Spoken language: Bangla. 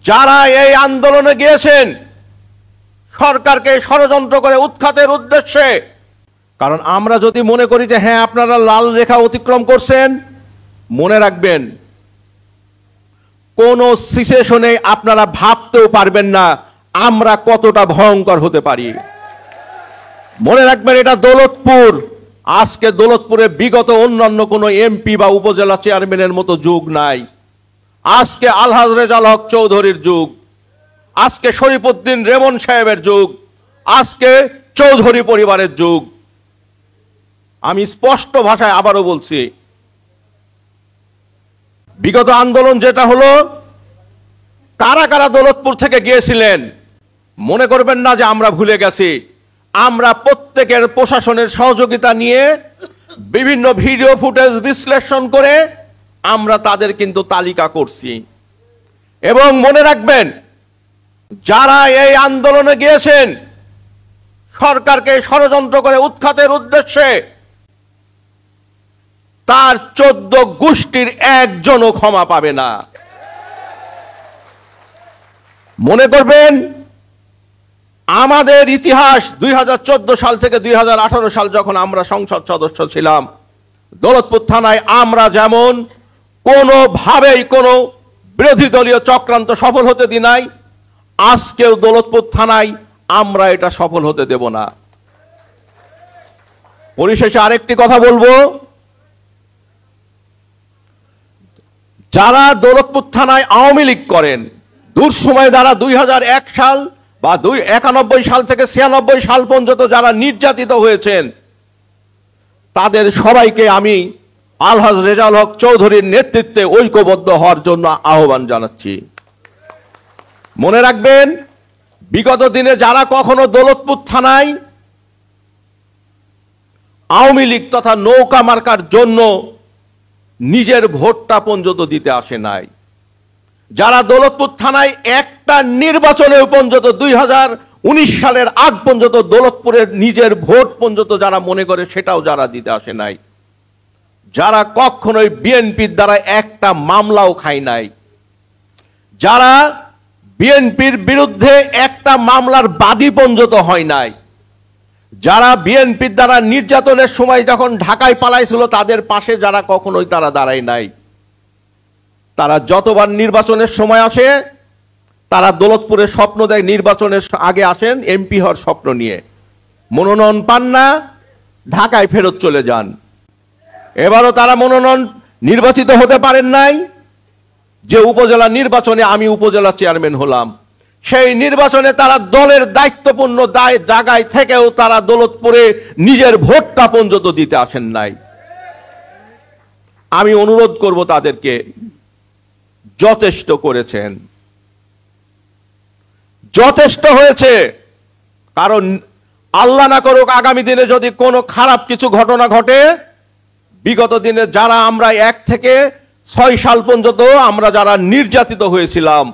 যারা এই আন্দোলনে গিয়েছেন সরকারকে ষড়যন্ত্র করে উৎখাতের উদ্দেশ্যে, কারণ আমরা যদি মনে করি যে হ্যাঁ আপনারা লাল রেখা অতিক্রম করছেন, মনে রাখবেন কোন সিচুয়েশনে আপনারা ভাবতেও পারবেন না আমরা কতটা ভয়ঙ্কর হতে পারি। মনে রাখবেন এটা দৌলতপুর, আজকে দৌলতপুরে বিগত অন্যান্য কোনো এমপি বা উপজেলা চেয়ারম্যানের মতো যুগ নাই। আজকে আলহাজ রেজাল হক চৌধুরীর যুগ, আজকে শরীফউদ্দিন রেমন সাহেবের যুগ, আজকে চৌধুরী পরিবারের যুগ। আমি স্পষ্ট ভাষায় আবারও বলছি, বিগত আন্দোলন যেটা হলো, কারা কারা দৌলতপুর থেকে গিয়েছিলেন মনে করবেন না যে আমরা ভুলে গেছি। আমরা প্রত্যেকের প্রশাসনের সহযোগিতা নিয়ে বিভিন্ন ভিডিও ফুটেজ বিশ্লেষণ করে আমরা তাদের কিন্তু তালিকা করছি। এবং মনে রাখবেন যারা এই আন্দোলনে গিয়েছেন সরকারকে ষড়যন্ত্র করে উৎখাতের উদ্দেশ্যে, তার 14 গোষ্ঠীর একজনও ক্ষমা পাবে না। মনে করবেন আমাদের ইতিহাস 2014 সাল থেকে 2018 সাল যখন আমরা সংসদ সদস্য ছিলাম, দৌলতপুর থানায় আমরা যেমন কোনোভাবেই কোনো বিরোধী দলীয় চক্রান্ত সফল হতে দিই নাই, আজকেও দৌলতপুর থানায় আমরা এটা সফল হতে দেব না। পরিশেষে আরেকটি কথা বলবো, যারা দৌলতপুর থানায় আওয়ামী লীগ করেন, দুঃসময় দ্বারা 2001 সাল বা 91 সাল থেকে 96 সাল পর্যন্ত যারা নির্যাতিত হয়েছেন, তাদের সবাইকে আমি আলহাজ রেজাল হক চৌধুরীর নেতৃত্বে ঐক্যবদ্ধ হওয়ার জন্য আহ্বান জানাচ্ছি। মনে রাখবেন বিগত দিনে যারা কখনো দৌলতপুর থানায় আওয়ামী লীগ তথা নৌকা মার্কার জন্য নিজের ভোটটা পর্যন্ত দিতে আসে নাই, যারা দৌলতপুর থানায় একটা নির্বাচনে পর্যন্ত 2019 সালের আগ পর্যন্ত দৌলতপুরের নিজের ভোট পর্যন্ত যারা মনে করে সেটাও যারা দিতে আসে নাই, যারা কখনোই বিএনপির দ্বারা একটা মামলাও খায় নাই, যারা বিএনপির বিরুদ্ধে একটা মামলার বাদী পর্যন্ত হয় নাই, যারা বিএনপির দ্বারা নির্যাতনের সময় যখন ঢাকায় পালাইছিল তাদের পাশে যারা কখনোই তারা দাঁড়ায় নাই, তারা যতবার নির্বাচনের সময় আসে তারা দৌলতপুরের স্বপ্ন দেয়, নির্বাচনের আগে আসেন এমপি হওয়ার স্বপ্ন নিয়ে, মনোনয়ন পান না, ঢাকায় ফেরত চলে যান। এবারও তারা মনোনয়ন নির্বাচিত হতে পারেন নাই। যে উপজেলা নির্বাচনে আমি উপজেলা চেয়ারম্যান হলাম, সেই নির্বাচনে তারা দলের দায়িত্বপূর্ণ জায়গায় থেকেও তারা দৌলতপুরে নিজের ভোটটা পর্যন্ত দিতে আসেন নাই। আমি অনুরোধ করব তাদেরকে, যথেষ্ট করেছেন, যথেষ্ট হয়েছে। কারণ আল্লাহ না করুক আগামী দিনে যদি কোনো খারাপ কিছু ঘটনা ঘটে, বিগত দিনে যারা আমরা 1 থেকে 6 সাল পর্যন্ত আমরা যারা নির্যাতিত হয়েছিলাম,